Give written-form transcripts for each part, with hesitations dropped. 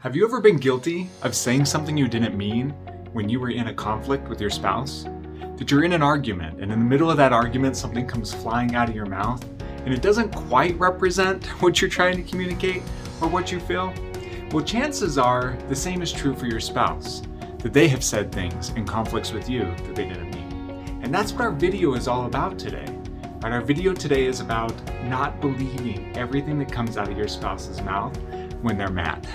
Have you ever been guilty of saying something you didn't mean when you were in a conflict with your spouse? That you're in an argument, and in the middle of that argument, something comes flying out of your mouth, and it doesn't quite represent what you're trying to communicate or what you feel? Well, chances are the same is true for your spouse, that they have said things in conflicts with you that they didn't mean. And that's what our video is all about today. Right? Our video today is about not believing everything that comes out of your spouse's mouth when they're mad.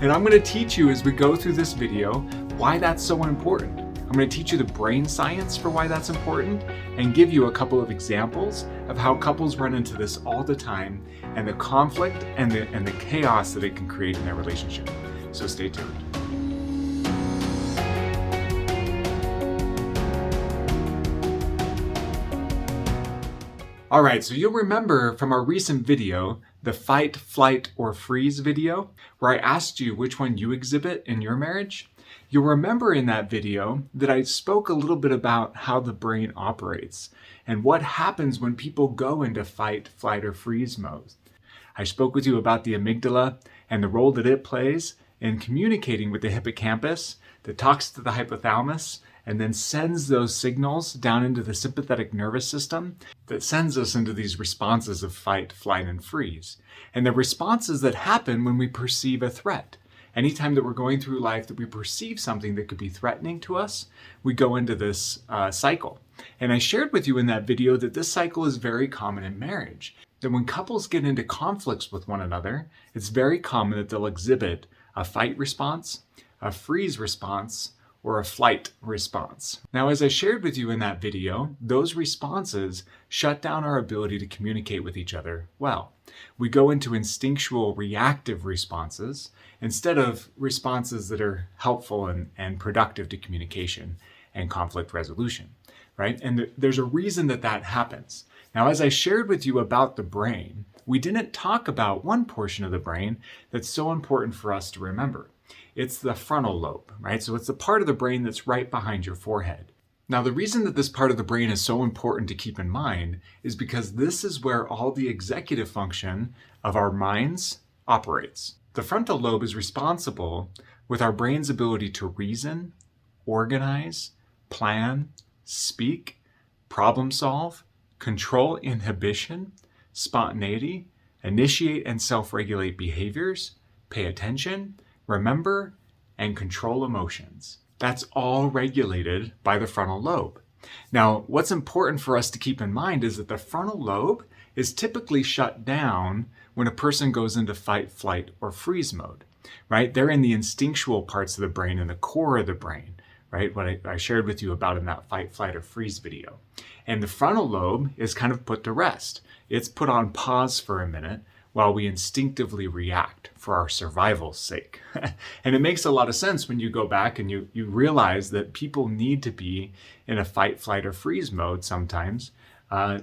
And I'm going to teach you as we go through this video why that's so important. I'm going to teach you the brain science for why that's important and give you a couple of examples of how couples run into this all the time and the conflict and the chaos that it can create in their relationship. So stay tuned. All right, so you'll remember from our recent video, the fight, flight, or freeze video, where I asked you which one you exhibit in your marriage. You'll remember in that video that I spoke a little bit about how the brain operates and what happens when people go into fight, flight, or freeze mode. I spoke with you about the amygdala and the role that it plays in communicating with the hippocampus that talks to the hypothalamus and then sends those signals down into the sympathetic nervous system that sends us into these responses of fight, flight, and freeze. And the responses that happen when we perceive a threat. Anytime that we're going through life that we perceive something that could be threatening to us, we go into this cycle. And I shared with you in that video that this cycle is very common in marriage. That when couples get into conflicts with one another, it's very common that they'll exhibit a fight response, a freeze response, or a flight response. Now, as I shared with you in that video, those responses shut down our ability to communicate with each other well. We go into instinctual reactive responses instead of responses that are helpful and productive to communication and conflict resolution, right? And there's a reason that that happens. Now, as I shared with you about the brain, we didn't talk about one portion of the brain that's so important for us to remember. It's the frontal lobe, right? So it's the part of the brain that's right behind your forehead. Now, the reason that this part of the brain is so important to keep in mind is because this is where all the executive function of our minds operates. The frontal lobe is responsible with our brain's ability to reason, organize, plan, speak, problem solve, control inhibition, spontaneity, initiate and self-regulate behaviors, pay attention, remember, and control emotions. That's all regulated by the frontal lobe. Now, what's important for us to keep in mind is that the frontal lobe is typically shut down when a person goes into fight, flight, or freeze mode, right? They're in the instinctual parts of the brain, in the core of the brain, right? What I shared with you about in that fight, flight, or freeze video. And the frontal lobe is kind of put to rest. It's put on pause for a minute while we instinctively react for our survival's sake. And it makes a lot of sense when you go back and you realize that people need to be in a fight, flight, or freeze mode sometimes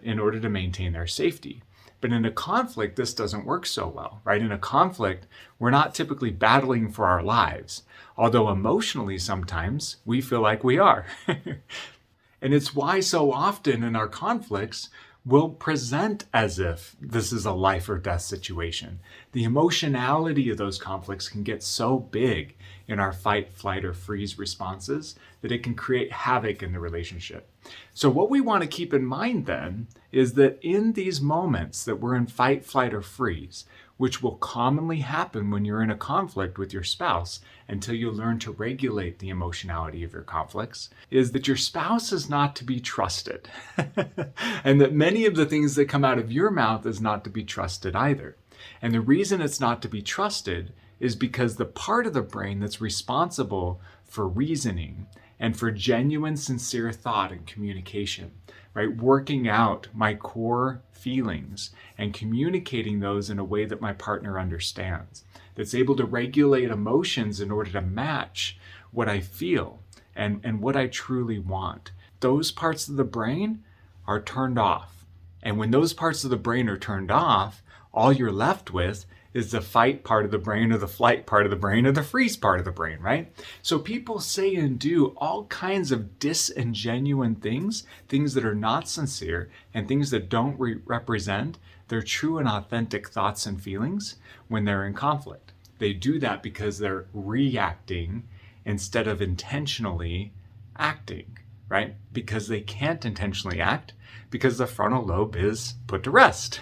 in order to maintain their safety. But in a conflict, this doesn't work so well, right? In a conflict, we're not typically battling for our lives, although emotionally sometimes we feel like we are. And it's why so often in our conflicts, we'll present as if this is a life or death situation. The emotionality of those conflicts can get so big in our fight, flight, or freeze responses that it can create havoc in the relationship. So what we want to keep in mind then is that in these moments that we're in fight, flight, or freeze, which will commonly happen when you're in a conflict with your spouse until you learn to regulate the emotionality of your conflicts, is that your spouse is not to be trusted. And that many of the things that come out of your mouth is not to be trusted either. And the reason it's not to be trusted is because the part of the brain that's responsible for reasoning and for genuine, sincere thought and communication, right? Working out my core feelings and communicating those in a way that my partner understands, that's able to regulate emotions in order to match what I feel and what I truly want. Those parts of the brain are turned off. And when those parts of the brain are turned off, all you're left with is the fight part of the brain or the flight part of the brain or the freeze part of the brain, right? So people say and do all kinds of disingenuous things that are not sincere and things that don't represent their true and authentic thoughts and feelings when they're in conflict. They do that because they're reacting instead of intentionally acting, right? Because they can't intentionally act because the frontal lobe is put to rest.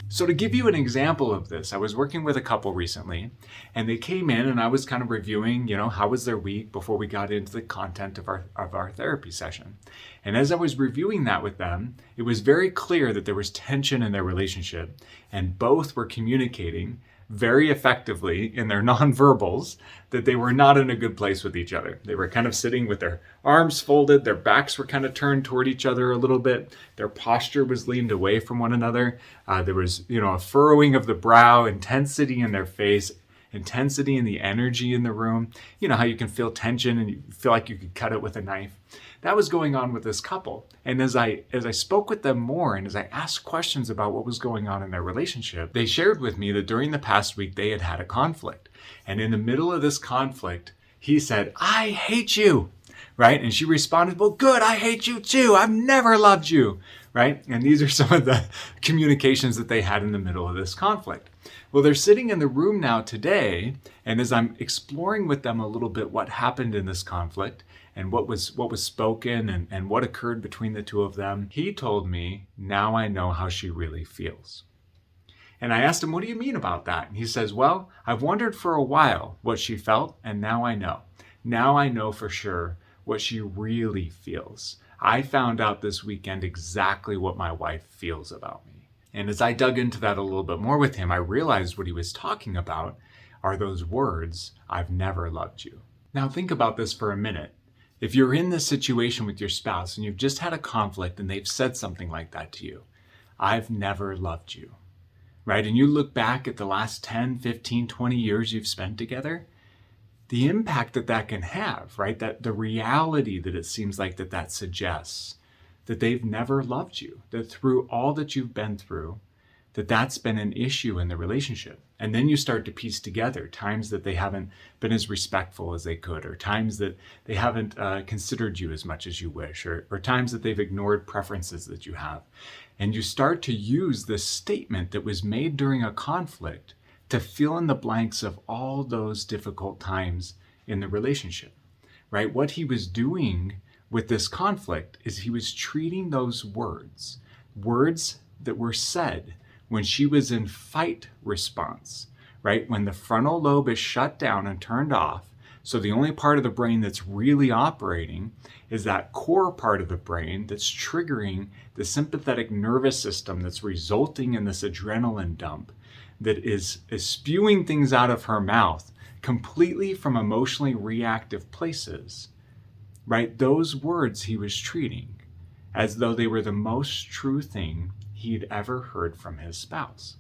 So to give you an example of this, I was working with a couple recently, and they came in and I was kind of reviewing, how was their week before we got into the content of our therapy session. And as I was reviewing that with them, it was very clear that there was tension in their relationship, and both were communicating very effectively in their nonverbals that they were not in a good place with each other. They were kind of sitting with their arms folded, their backs were kind of turned toward each other a little bit, their posture was leaned away from one another. There was, a furrowing of the brow, intensity in their face, intensity in the energy in the room. You know how you can feel tension and you feel like you could cut it with a knife. That was going on with this couple. And as I spoke with them more and as I asked questions about what was going on in their relationship, they shared with me that during the past week they had had a conflict. And in the middle of this conflict, he said, "I hate you," right? And she responded, "Well, good, I hate you too. I've never loved you," right? And these are some of the communications that they had in the middle of this conflict. Well, they're sitting in the room now today, and as I'm exploring with them a little bit what happened in this conflict and what was spoken and what occurred between the two of them, he told me, "Now I know how she really feels." And I asked him, "What do you mean about that?" And he says, "Well, I've wondered for a while what she felt, and now I know. Now I know for sure what she really feels. I found out this weekend exactly what my wife feels about me." And as I dug into that a little bit more with him, I realized what he was talking about are those words, "I've never loved you." Now think about this for a minute. If you're in this situation with your spouse and you've just had a conflict and they've said something like that to you, "I've never loved you," right? And you look back at the last 10, 15, 20 years you've spent together, the impact that can have, right? That the reality that it seems like that suggests that they've never loved you, that through all that you've been through, that's been an issue in the relationship. And then you start to piece together times that they haven't been as respectful as they could, or times that they haven't considered you as much as you wish, or times that they've ignored preferences that you have. And you start to use this statement that was made during a conflict to fill in the blanks of all those difficult times in the relationship, right? What he was doing with this conflict is he was treating those words that were said when she was in fight response, right? When the frontal lobe is shut down and turned off. So the only part of the brain that's really operating is that core part of the brain that's triggering the sympathetic nervous system that's resulting in this adrenaline dump that is spewing things out of her mouth completely from emotionally reactive places, right? Those words he was treating as though they were the most true thing he'd ever heard from his spouse.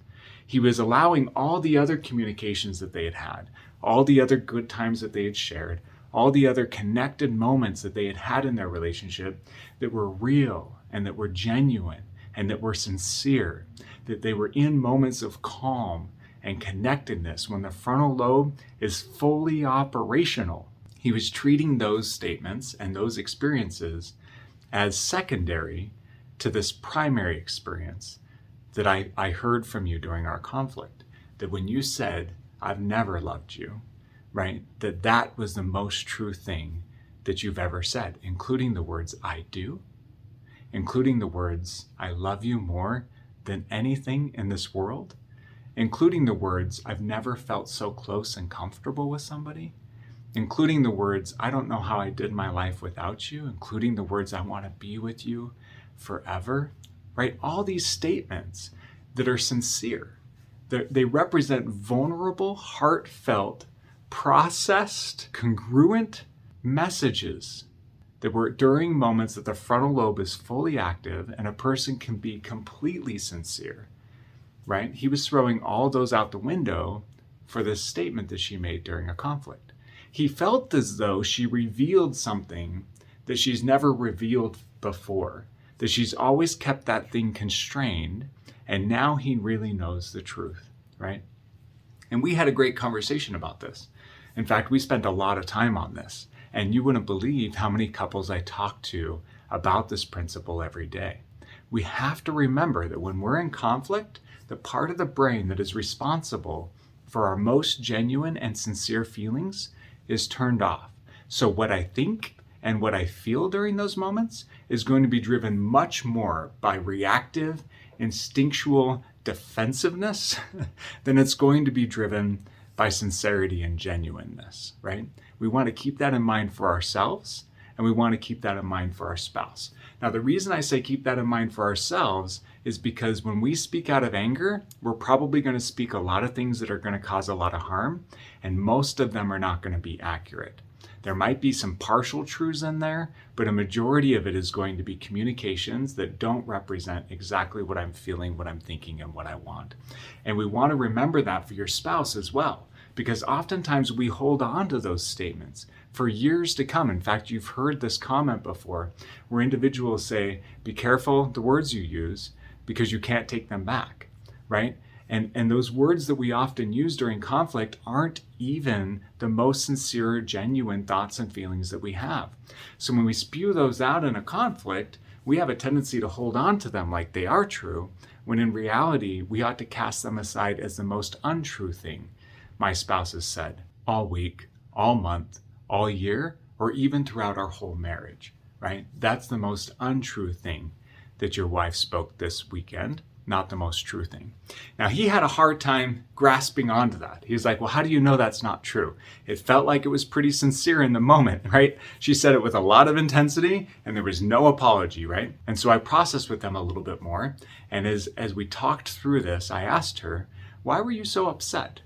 He was allowing all the other communications that they had had, all the other good times that they had shared, all the other connected moments that they had had in their relationship that were real and that were genuine and that were sincere, that they were in moments of calm and connectedness when the frontal lobe is fully operational. He was treating those statements and those experiences as secondary to this primary experience that I heard from you during our conflict. That when you said, "I've never loved you," right? That was the most true thing that you've ever said, including the words, "I do," including the words, "I love you more than anything in this world," including the words, "I've never felt so close and comfortable with somebody," including the words, "I don't know how I did my life without you," including the words, "I want to be with you forever," right? All these statements that are sincere. They represent vulnerable, heartfelt, processed, congruent messages that were during moments that the frontal lobe is fully active and a person can be completely sincere, right? He was throwing all those out the window for this statement that she made during a conflict. He felt as though she revealed something that she's never revealed before, that she's always kept that thing constrained, and now he really knows the truth, right? And we had a great conversation about this. In fact, we spent a lot of time on this, and you wouldn't believe how many couples I talk to about this principle every day. We have to remember that when we're in conflict, the part of the brain that is responsible for our most genuine and sincere feelings is turned off. So what I think and what I feel during those moments is going to be driven much more by reactive, instinctual defensiveness than it's going to be driven by sincerity and genuineness, right? We want to keep that in mind for ourselves, and we want to keep that in mind for our spouse. Now, the reason I say keep that in mind for ourselves is because when we speak out of anger, we're probably going to speak a lot of things that are going to cause a lot of harm, and most of them are not going to be accurate. There might be some partial truths in there, but a majority of it is going to be communications that don't represent exactly what I'm feeling, what I'm thinking, and what I want. And we want to remember that for your spouse as well, because oftentimes we hold on to those statements for years to come. In fact, you've heard this comment before where individuals say, be careful the words you use because you can't take them back, right? And those words that we often use during conflict aren't even the most sincere, genuine thoughts and feelings that we have. So when we spew those out in a conflict, we have a tendency to hold on to them like they are true, when in reality, we ought to cast them aside as the most untrue thing my spouse has said all week, all month, all year, or even throughout our whole marriage, right? That's the most untrue thing that your wife spoke this weekend, not the most true thing. Now, he had a hard time grasping onto that. He was like, well, how do you know that's not true? It felt like it was pretty sincere in the moment, right? She said it with a lot of intensity and there was no apology, right? And so I processed with them a little bit more. And as we talked through this, I asked her, why were you so upset?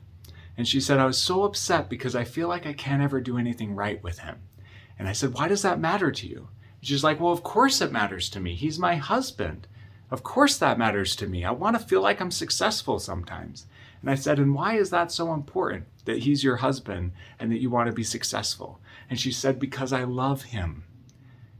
And she said, I was so upset because I feel like I can't ever do anything right with him. And I said, why does that matter to you? And she's like, well, of course it matters to me. He's my husband. Of course that matters to me. I want to feel like I'm successful sometimes. And I said, and why is that so important that he's your husband and that you want to be successful? And she said, because I love him.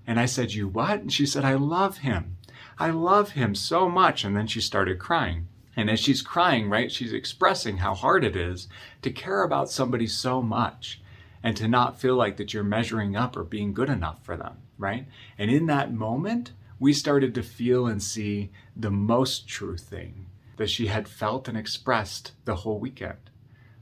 And I said, you what? And she said, I love him. I love him so much. And then she started crying. And as she's crying, right, she's expressing how hard it is to care about somebody so much and to not feel like that you're measuring up or being good enough for them, right? And in that moment, we started to feel and see the most true thing that she had felt and expressed the whole weekend,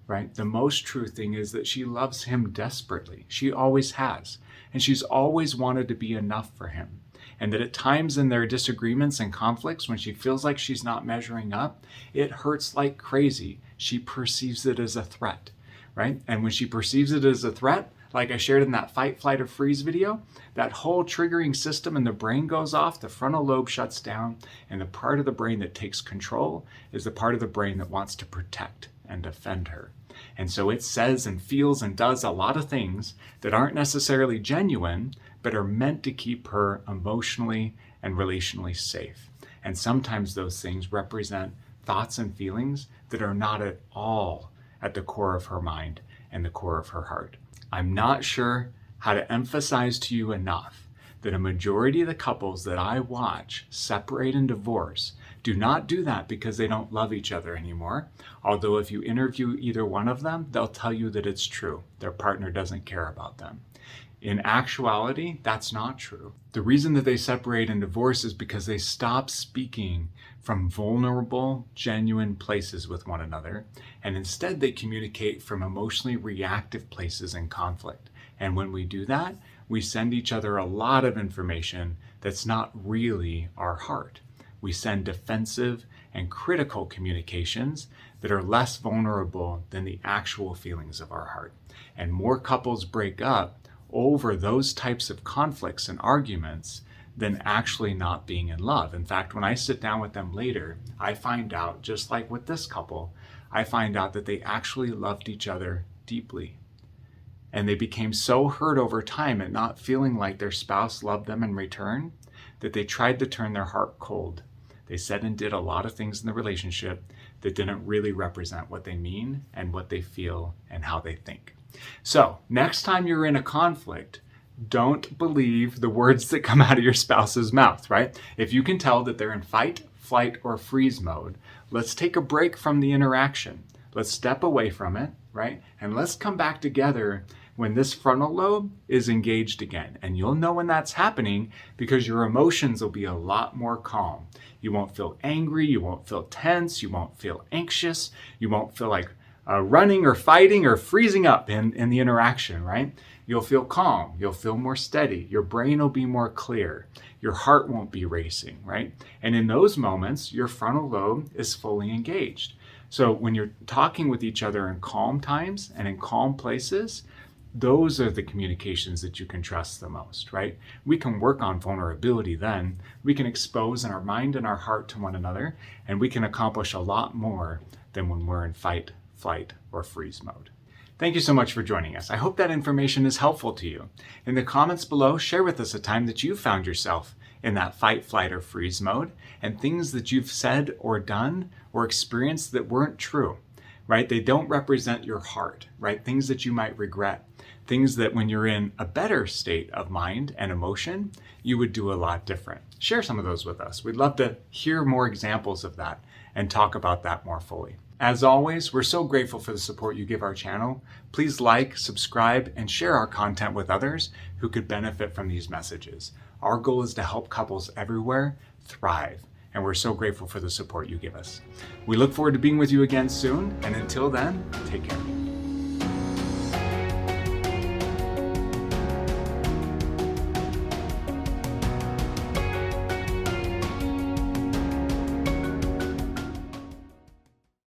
right? The most true thing is that she loves him desperately. She always has. And she's always wanted to be enough for him. And that at times in their disagreements and conflicts, when she feels like she's not measuring up, it hurts like crazy. She perceives it as a threat, right? And when she perceives it as a threat, like I shared in that fight, flight, or freeze video, that whole triggering system in the brain goes off, the frontal lobe shuts down, and the part of the brain that takes control is the part of the brain that wants to protect and defend her. And so it says and feels and does a lot of things that aren't necessarily genuine, but are meant to keep her emotionally and relationally safe. And sometimes those things represent thoughts and feelings that are not at all at the core of her mind and the core of her heart. I'm not sure how to emphasize to you enough that a majority of the couples that I watch separate and divorce do not do that because they don't love each other anymore. Although if you interview either one of them, they'll tell you that it's true. Their partner doesn't care about them. In actuality, that's not true. The reason that they separate and divorce is because they stop speaking from vulnerable, genuine places with one another, and instead they communicate from emotionally reactive places in conflict. And when we do that, we send each other a lot of information that's not really our heart. We send defensive and critical communications that are less vulnerable than the actual feelings of our heart. And more couples break up over those types of conflicts and arguments than actually not being in love. In fact, when I sit down with them later, I find out, just like with this couple, I find out that they actually loved each other deeply. And they became so hurt over time at not feeling like their spouse loved them in return that they tried to turn their heart cold. They said and did a lot of things in the relationship that didn't really represent what they mean and what they feel and how they think. So next time you're in a conflict, don't believe the words that come out of your spouse's mouth, right? If you can tell that they're in fight, flight, or freeze mode, let's take a break from the interaction. Let's step away from it, right? And let's come back together when this frontal lobe is engaged again. And you'll know when that's happening because your emotions will be a lot more calm. You won't feel angry, you won't feel tense, you won't feel anxious, you won't feel like running or fighting or freezing up in the interaction, right? You'll feel calm, you'll feel more steady, your brain will be more clear, your heart won't be racing, right? And in those moments, your frontal lobe is fully engaged. So when you're talking with each other in calm times and in calm places, those are the communications that you can trust the most, right? We can work on vulnerability then. We can expose in our mind and our heart to one another, and we can accomplish a lot more than when we're in fight, flight, or freeze mode. Thank you so much for joining us. I hope that information is helpful to you. In the comments below, share with us a time that you found yourself in that fight, flight, or freeze mode, and things that you've said or done or experienced that weren't true, right? They don't represent your heart, right? Things that you might regret, things that when you're in a better state of mind and emotion, you would do a lot different. Share some of those with us. We'd love to hear more examples of that and talk about that more fully. As always, we're so grateful for the support you give our channel. Please like, subscribe, and share our content with others who could benefit from these messages. Our goal is to help couples everywhere thrive, and we're so grateful for the support you give us. We look forward to being with you again soon, and until then, take care.